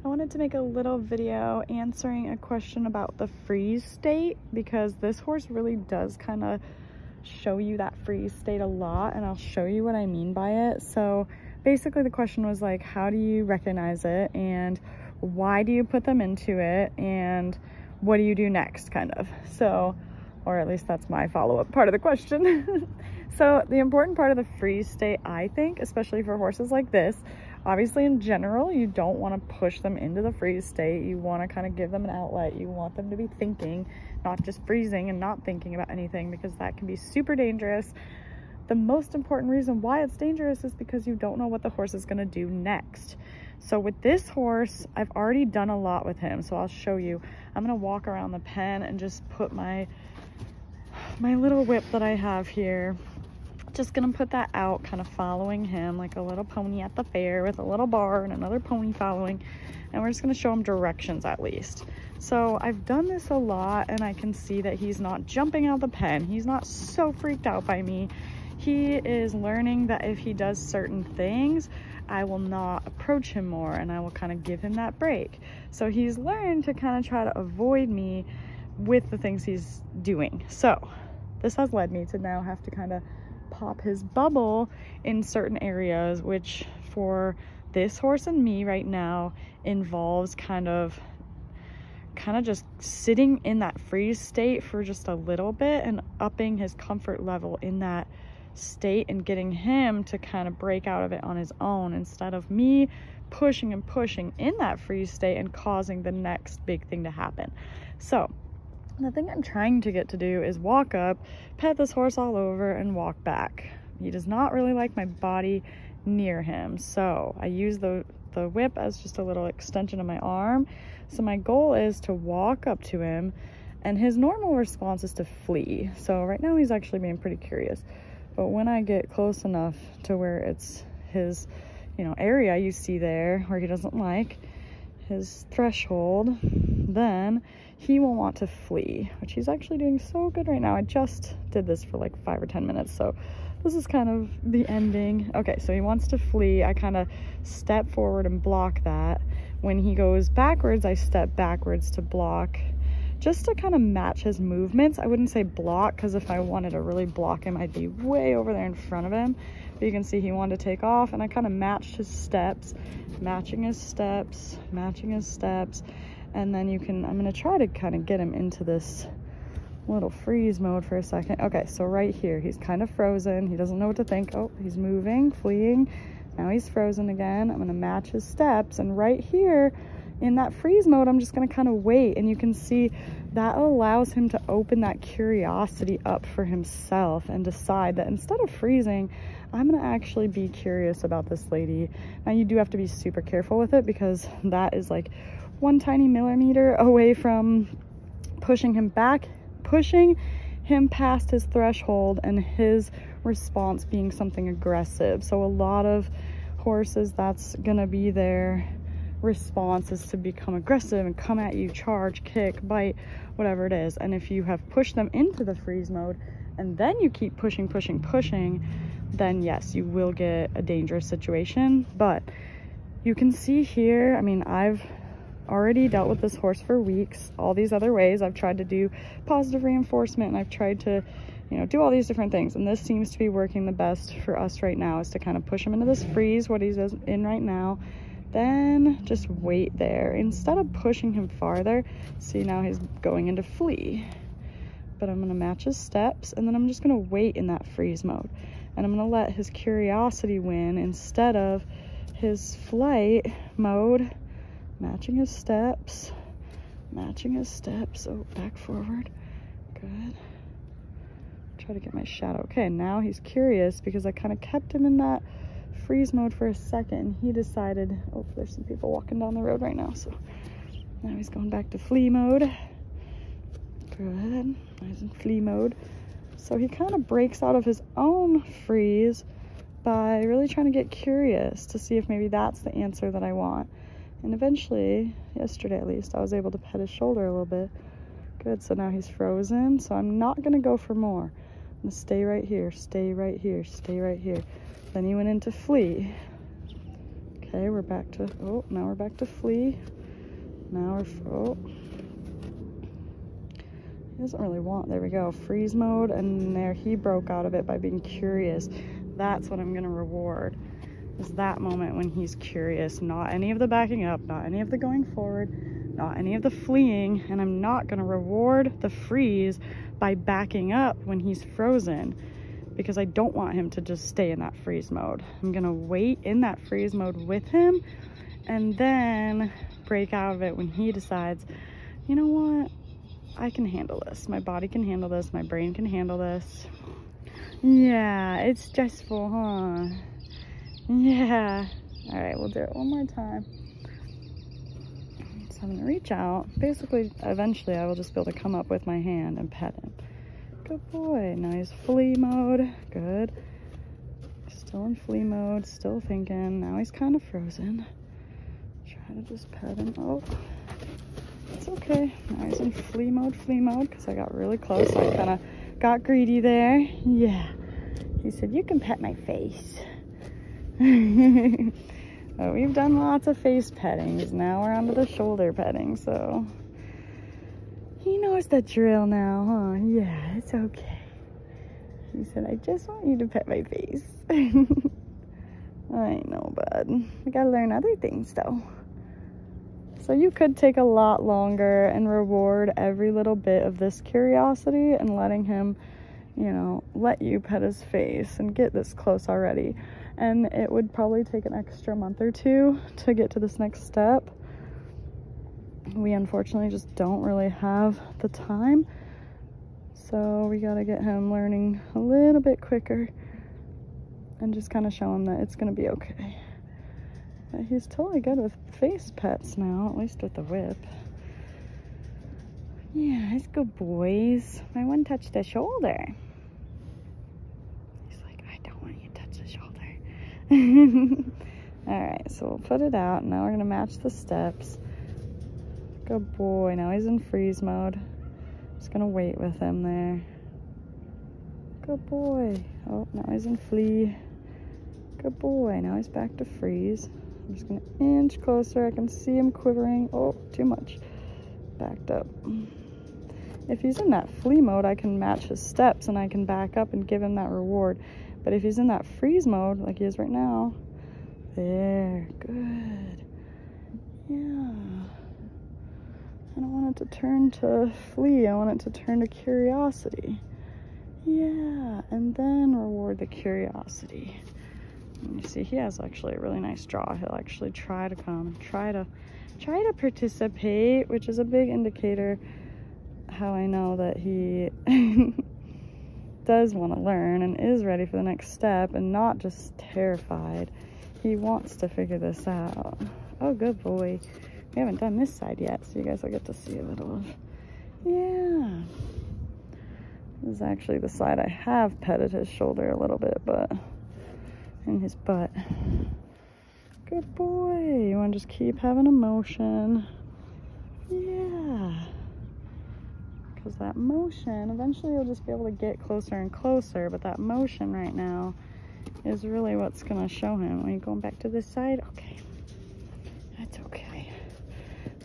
I wanted to make a little video answering a question about the freeze state, because this horse really does kind of show you that freeze state a lot, and I'll show you what I mean by it. So basically the question was like, how do you recognize it, and why do you put them into it, and what do you do next, kind of. So, or at least that's my follow-up part of the question. So the important part of the freeze state, I think, especially for horses like this, obviously in general, you don't want to push them into the freeze state. You want to kind of give them an outlet. You want them to be thinking, not just freezing and not thinking about anything, because that can be super dangerous. The most important reason why it's dangerous is because you don't know what the horse is going to do next. So with this horse, I've already done a lot with him. So I'll show you. I'm going to walk around the pen and just put my little whip that I have here. Just gonna put that out, kind of following him like a little pony at the fair with a little bar and another pony following, and we're just gonna show him directions at least. So I've done this a lot, and I can see that he's not jumping out of the pen. He's not so freaked out by me. He is learning that if he does certain things, I will not approach him more, and I will kind of give him that break. So he's learned to kind of try to avoid me with the things he's doing. So this has led me to now have to kind of pop his bubble in certain areas, which for this horse and me right now involves kind of just sitting in that freeze state for just a little bit and upping his comfort level in that state and getting him to kind of break out of it on his own, instead of me pushing and pushing in that freeze state and causing the next big thing to happen. So the thing I'm trying to get to do is walk up, pet this horse all over, and walk back. He does not really like my body near him, so I use the whip as just a little extension of my arm. So my goal is to walk up to him, and his normal response is to flee. So right now he's actually being pretty curious, but when I get close enough to where it's his, area you see there where he doesn't like, his threshold, then he will want to flee, which he's actually doing so good right now. I just did this for like 5 or 10 minutes, so this is kind of the ending. Okay, so he wants to flee. I kind of step forward and block that. When he goes backwards, I step backwards to block, just to kind of match his movements. I wouldn't say block, because if I wanted to really block him, I'd be way over there in front of him. But you can see he wanted to take off, and I kind of matched his steps, matching his steps, and then I'm gonna try to kind of get him into this little freeze mode for a second. Okay, so right here, he's kind of frozen. He doesn't know what to think. Oh, he's moving, fleeing. Now he's frozen again. I'm gonna match his steps, and right here in that freeze mode, I'm just gonna kind of wait, and you can see that allows him to open that curiosity up for himself and decide that instead of freezing, I'm gonna actually be curious about this lady. Now you do have to be super careful with it, because that is like one tiny millimeter away from pushing him back, pushing him past his threshold, and his response being something aggressive. So a lot of horses, that's gonna be their response, is to become aggressive and come at you, charge, kick, bite, whatever it is. And if you have pushed them into the freeze mode and then you keep pushing, then yes, you will get a dangerous situation. But you can see here, I mean, I've already dealt with this horse for weeks. All these other ways I've tried to do positive reinforcement, and I've tried to do all these different things, and this seems to be working the best for us right now, is to kind of push him into this freeze, what he's in right now, then just wait there instead of pushing him farther. See, now he's going into flee, but I'm going to match his steps, and then I'm just going to wait in that freeze mode, and I'm going to let his curiosity win instead of his flight mode. Matching his steps, oh, back forward, good. Try to get my shadow. Okay, now he's curious because I kind of kept him in that freeze mode for a second. He decided, oh, there's some people walking down the road right now, so now he's going back to flee mode. Good, now he's in flee mode. So he kind of breaks out of his own freeze by really trying to get curious to see if maybe that's the answer that I want. And eventually, yesterday at least, I was able to pet his shoulder a little bit. Good, so now he's frozen, so I'm not gonna go for more. I'm gonna stay right here. Then he went into flee. Okay, Okay, we're back to, oh, now we're back to flee. Now we're, oh. He doesn't really want, there we go, freeze mode, and there he broke out of it by being curious. That's what I'm gonna reward, is that moment when he's curious, not any of the backing up, not any of the going forward, not any of the fleeing, and I'm not gonna reward the freeze by backing up when he's frozen, because I don't want him to just stay in that freeze mode. I'm gonna wait in that freeze mode with him and then break out of it when he decides, you know what, I can handle this. My body can handle this. My brain can handle this. Yeah, it's stressful, huh? Yeah. All right, we'll do it one more time. So I'm gonna reach out. Basically, eventually I will just be able to come up with my hand and pet him. Good boy. Now he's flee mode. Good. Still in flee mode, still thinking. Now he's kind of frozen. Try to just pet him. Oh. It's okay. Now he's in flee mode because I got really close. I kind of got greedy there. Yeah. He said, you can pet my face. Well, we've done lots of face pettings. Now we're on to the shoulder petting, so he knows the drill now, huh? Yeah, it's okay. He said, I just want you to pet my face. I know, bud. I gotta learn other things, though. So you could take a lot longer and reward every little bit of this curiosity and letting him, you know, let you pet his face and get this close already. And it would probably take an extra month or two to get to this next step. We unfortunately just don't really have the time. So we gotta get him learning a little bit quicker and just kind of show him that it's gonna be okay. But he's totally good with face pets now, at least with the whip. Yeah, it's good boys. My one touched the shoulder. He's like, I don't want you to touch the shoulder. Alright, so we'll put it out. Now we're gonna match the steps. Good boy. Now he's in freeze mode. Just gonna wait with him there. Good boy. Oh, now he's in flee. Good boy. Now he's back to freeze. I'm just gonna inch closer. I can see him quivering. Oh, too much. Backed up. If he's in that flee mode, I can match his steps and I can back up and give him that reward. But if he's in that freeze mode, like he is right now, there, good. Yeah. I don't want it to turn to flee. I want it to turn to curiosity. Yeah, and then reward the curiosity. You see, he has actually a really nice draw. He'll actually try to come and try to participate, which is a big indicator how I know that he does want to learn and is ready for the next step and not just terrified. He wants to figure this out. Oh, good boy. We haven't done this side yet, so you guys will get to see a little of, yeah. This is actually the side I have petted his shoulder a little bit, but in his butt. Good boy. You want to just keep having emotion. Yeah. Because that motion, eventually you'll just be able to get closer and closer, but that motion right now is really what's going to show him. Are you going back to this side? Okay. That's okay.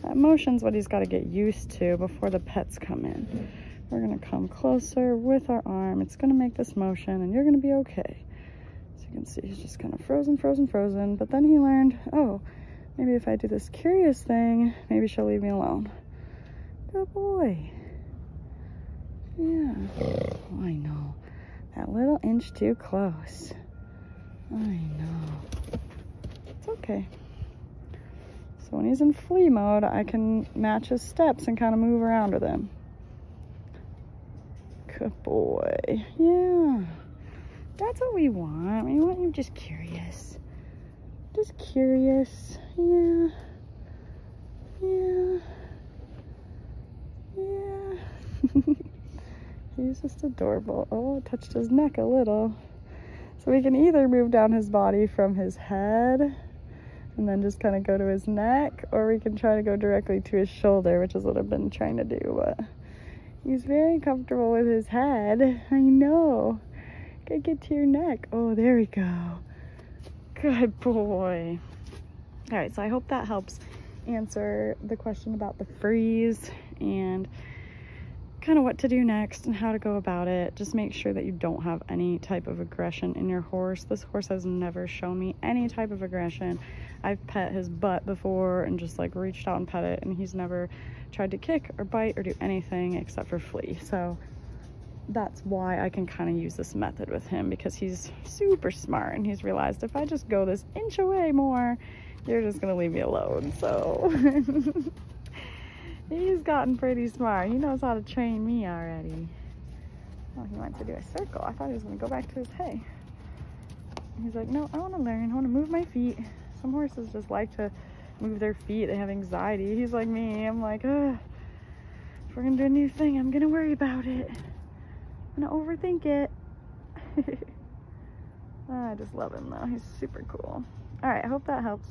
That motion's what he's got to get used to before the pets come in. We're going to come closer with our arm. It's going to make this motion, and you're going to be okay. You can see he's just kind of frozen, but then he learned, oh, maybe if I do this curious thing, maybe she'll leave me alone. Good boy. Yeah. Oh, I know. That little inch too close. I know. It's okay. So when he's in flee mode, I can match his steps and kind of move around with him. Good boy. Yeah. That's what we want. We want you just curious. Just curious. Yeah. Yeah. Yeah. He's just adorable. Oh, touched his neck a little. So we can either move down his body from his head and then just kind of go to his neck, or we can try to go directly to his shoulder, which is what I've been trying to do, but he's very comfortable with his head. I know. Gotta get to your neck. Oh, there we go. Good boy. All right, so I hope that helps answer the question about the freeze and kind of what to do next and how to go about it. Just make sure that you don't have any type of aggression in your horse. This horse has never shown me any type of aggression. I've pet his butt before and just like reached out and pet it, and he's never tried to kick or bite or do anything except for flee. So that's why I can kind of use this method with him, because he's super smart and he's realized if I just go this inch away more, you're just gonna leave me alone. So he's gotten pretty smart. He knows how to train me already. Oh, he wants to do a circle. I thought he was gonna go back to his hay. He's like, no, I wanna learn. I wanna move my feet. Some horses just like to move their feet. They have anxiety. He's like me. I'm like, ugh, if we're gonna do a new thing, I'm gonna worry about it. I'm gonna overthink it. I just love him though. He's super cool. All right, I hope that helps.